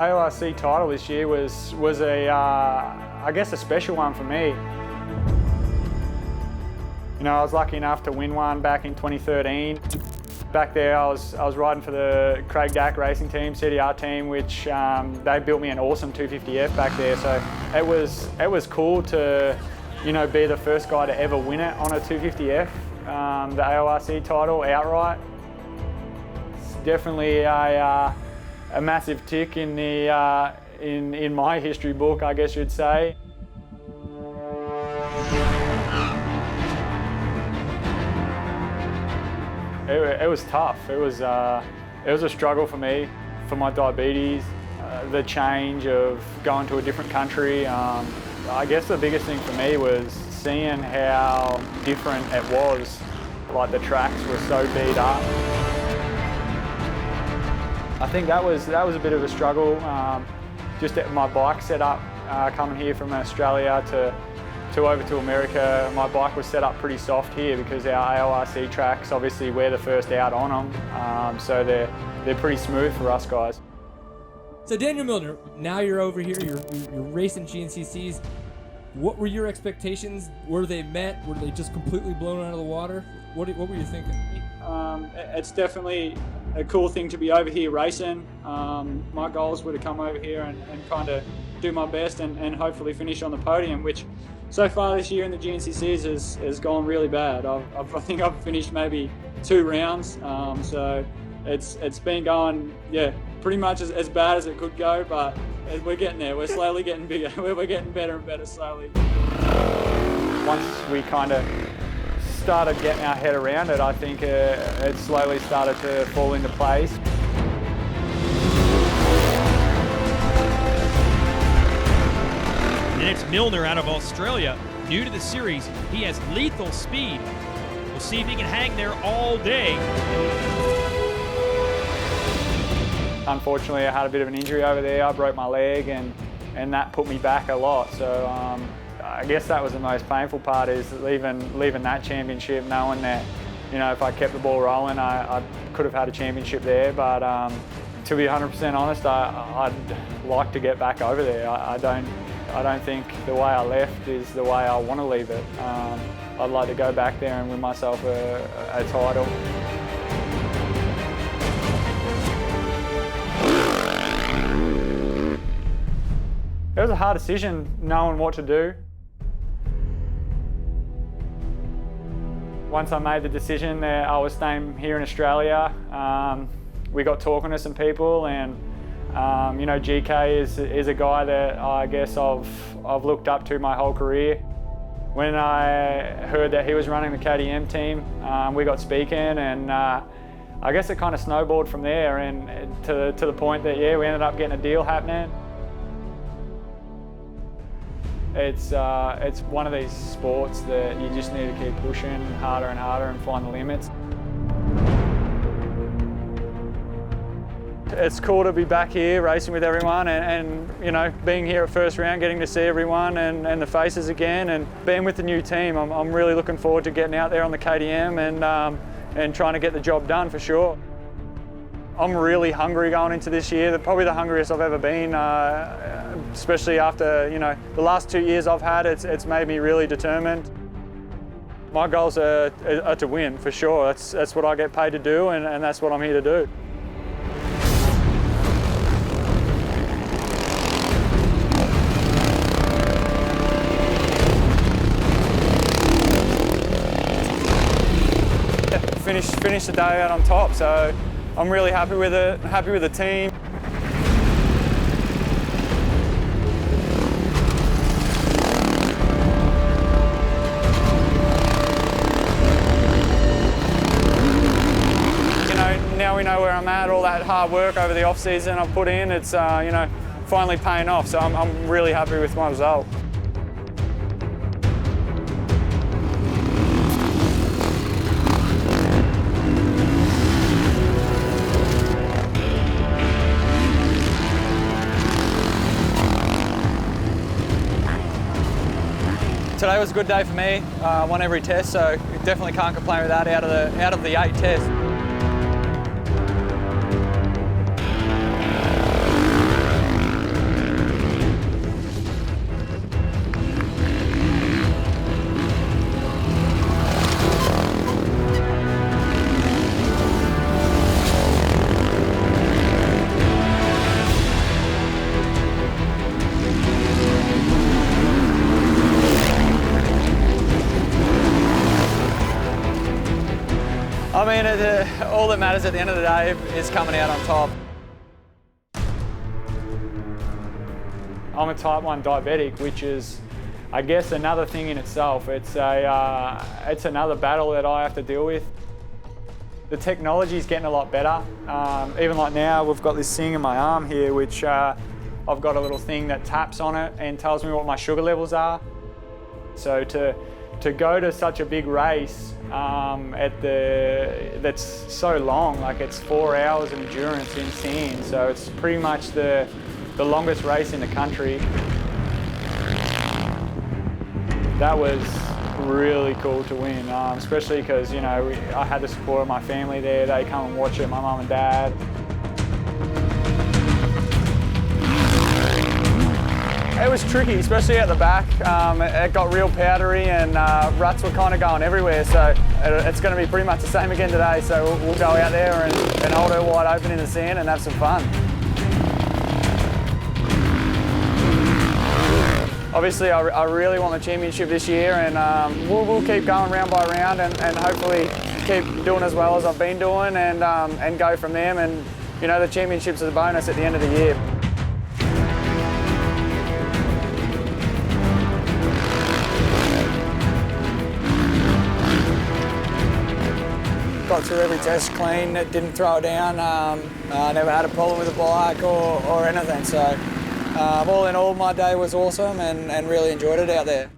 AORC title this year was a, I guess, a special one for me. You know, I was lucky enough to win one back in 2013. Back there, I was riding for the Craig Dack racing team, CDR team, which they built me an awesome 250F back there. So it was cool to, you know, be the first guy to ever win it on a 250F, the AORC title outright. It's definitely a massive tick in the in my history book, I guess you'd say. It was tough. It was a struggle for me, for my diabetes, the change of going to a different country. I guess the biggest thing for me was seeing how different it was. Like the tracks were so beat up. I think that was a bit of a struggle. Just at my bike set up, coming here from Australia to over to America, my bike was set up pretty soft here because our AORC tracks, obviously we're the first out on them, so they're pretty smooth for us guys. So Daniel Milner, now you're over here, you're racing GNCCs. What were your expectations? Were they met? Were they just completely blown out of the water? What were you thinking? It's definitely a cool thing to be over here racing. My goals were to come over here and kind of do my best and hopefully finish on the podium, which so far this year in the GNCCs has gone really bad. I think I've finished maybe 2 rounds, so it's been going, yeah, pretty much as bad as it could go, but we're getting there. We're slowly getting bigger. We're getting better and better slowly. Once we kind of started getting our head around it, I think it slowly started to fall into place. And it's Milner out of Australia. New to the series, he has lethal speed. We'll see if he can hang there all day. Unfortunately, I had a bit of an injury over there. I broke my leg and that put me back a lot. So I guess that was the most painful part, is leaving that championship, knowing that, you know, if I kept the ball rolling, I could have had a championship there. But to be 100% honest, I'd like to get back over there. I don't think the way I left is the way I want to leave it. I'd like to go back there and win myself a title. It was a hard decision, knowing what to do. Once I made the decision that I was staying here in Australia, we got talking to some people, and you know, GK is a guy that I guess I've looked up to my whole career. When I heard that he was running the KTM team, we got speaking, and I guess it kind of snowballed from there, and to the point that, yeah, we ended up getting a deal happening. It's one of these sports that you just need to keep pushing harder and harder and find the limits. It's cool to be back here racing with everyone and you know, being here at first round, getting to see everyone and the faces again, and being with the new team. I'm really looking forward to getting out there on the KTM and trying to get the job done for sure. I'm really hungry going into this year, probably the hungriest I've ever been, especially after, you know, the last 2 years I've had. It's made me really determined. My goals are to win, for sure. That's what I get paid to do, and that's what I'm here to do. Finish the day out on top, so I'm really happy with it, happy with the team. You know, now we know where I'm at. All that hard work over the off season I've put in, it's you know, finally paying off. So I'm really happy with my result. Today was a good day for me. Won every test, so definitely can't complain with that out of the 8 tests. I mean, all that matters at the end of the day is coming out on top. I'm a type 1 diabetic, which is, I guess, another thing in itself. It's another battle that I have to deal with. The technology's getting a lot better. Even like now, we've got this thing in my arm here, which I've got a little thing that taps on it and tells me what my sugar levels are. So to go to such a big race that's so long, like it's 4 hours of endurance in sand, so it's pretty much the longest race in the country. That was really cool to win, especially because, you know, I had the support of my family there. They come and watch it, my mum and dad. It was tricky, especially at the back. It got real powdery and ruts were kind of going everywhere, so it's going to be pretty much the same again today. So we'll go out there and hold her wide open in the sand and have some fun. Obviously, I really want the championship this year, and we'll keep going round by round and hopefully keep doing as well as I've been doing and go from them. And, you know, the championship's a bonus at the end of the year. Got through every test clean, didn't throw it down, never had a problem with the bike or anything. So all in all, my day was awesome and really enjoyed it out there.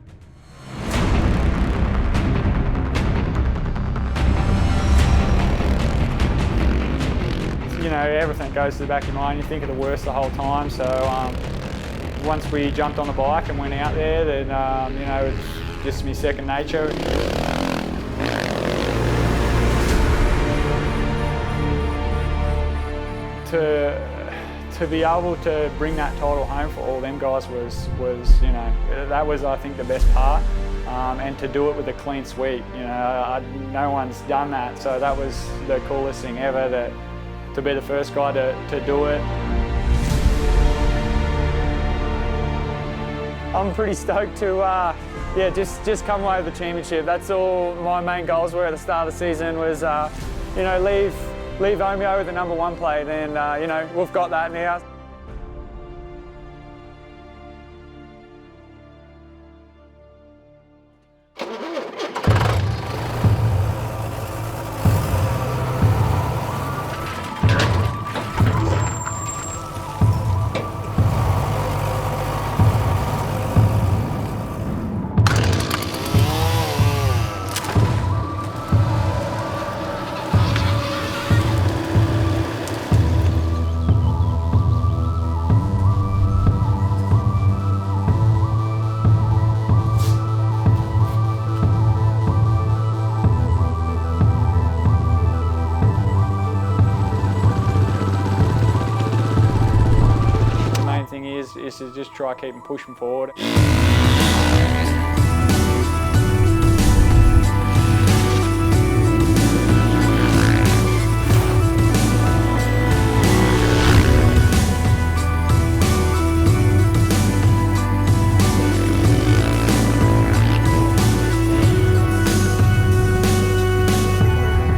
You know, everything goes to the back of your mind. You think of the worst the whole time. So once we jumped on the bike and went out there, then you know, it's just me second nature. To be able to bring that title home for all them guys was you know, that was, I think, the best part. And to do it with a clean sweep, you know, no one's done that, so that was the coolest thing ever, to be the first guy to do it. I'm pretty stoked to yeah, just come away with the championship. That's all my main goals were at the start of the season, was you know, leave Omeo with the #1 plate, and you know, we've got that now. Is to just try keeping pushing forward.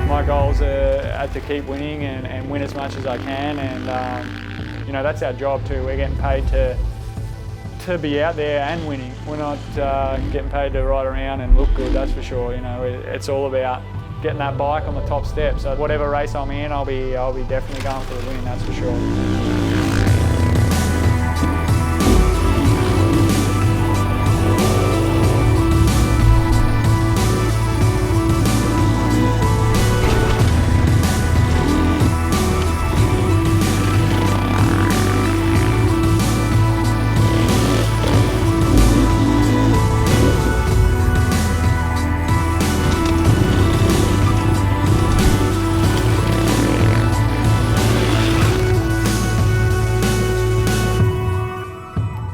My goals are to keep winning and win as much as I can, and you know, that's our job too. We're getting paid to be out there and winning. We're not getting paid to ride around and look good, that's for sure. You know, it's all about getting that bike on the top step. So whatever race I'm in, I'll be definitely going for the win, that's for sure.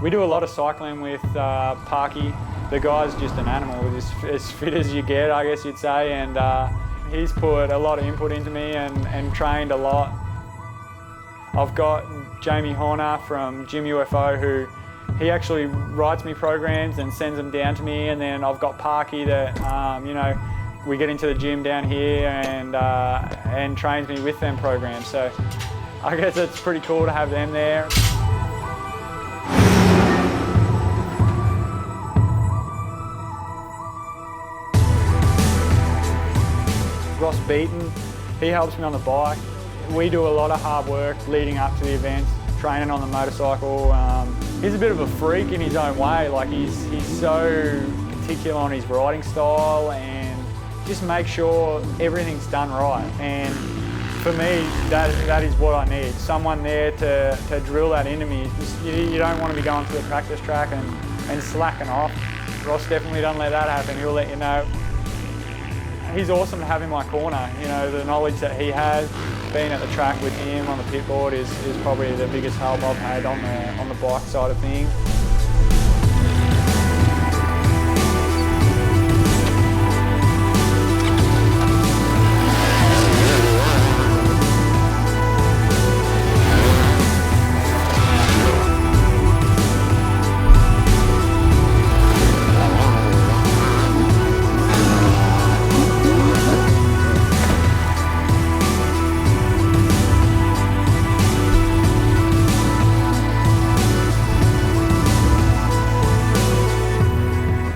We do a lot of cycling with Parky. The guy's just an animal, as fit as you get, I guess you'd say, and he's put a lot of input into me and trained a lot. I've got Jamie Horner from Gym UFO, who he actually writes me programs and sends them down to me, and then I've got Parky that you know, we get into the gym down here and trains me with them programs. So I guess it's pretty cool to have them there. Ross Beaton, he helps me on the bike. We do a lot of hard work leading up to the events, training on the motorcycle. He's a bit of a freak in his own way. Like he's so particular on his riding style and just make sure everything's done right. And for me, that is what I need. Someone there to drill that into me. You don't want to be going to the practice track and slacking off. Ross definitely doesn't let that happen. He'll let you know. He's awesome to have in my corner. You know, the knowledge that he has, being at the track with him on the pit board is probably the biggest help I've had on the bike side of things.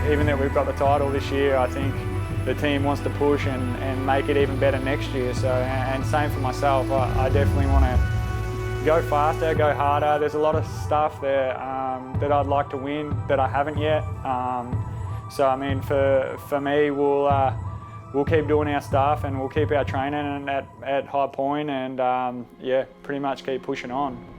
Even that we've got the title this year, I think the team wants to push and make it even better next year. So, and same for myself, I definitely want to go faster, go harder. There's a lot of stuff there that I'd like to win that I haven't yet. So I mean, for me, we'll keep doing our stuff and we'll keep our training at high point and yeah, pretty much keep pushing on.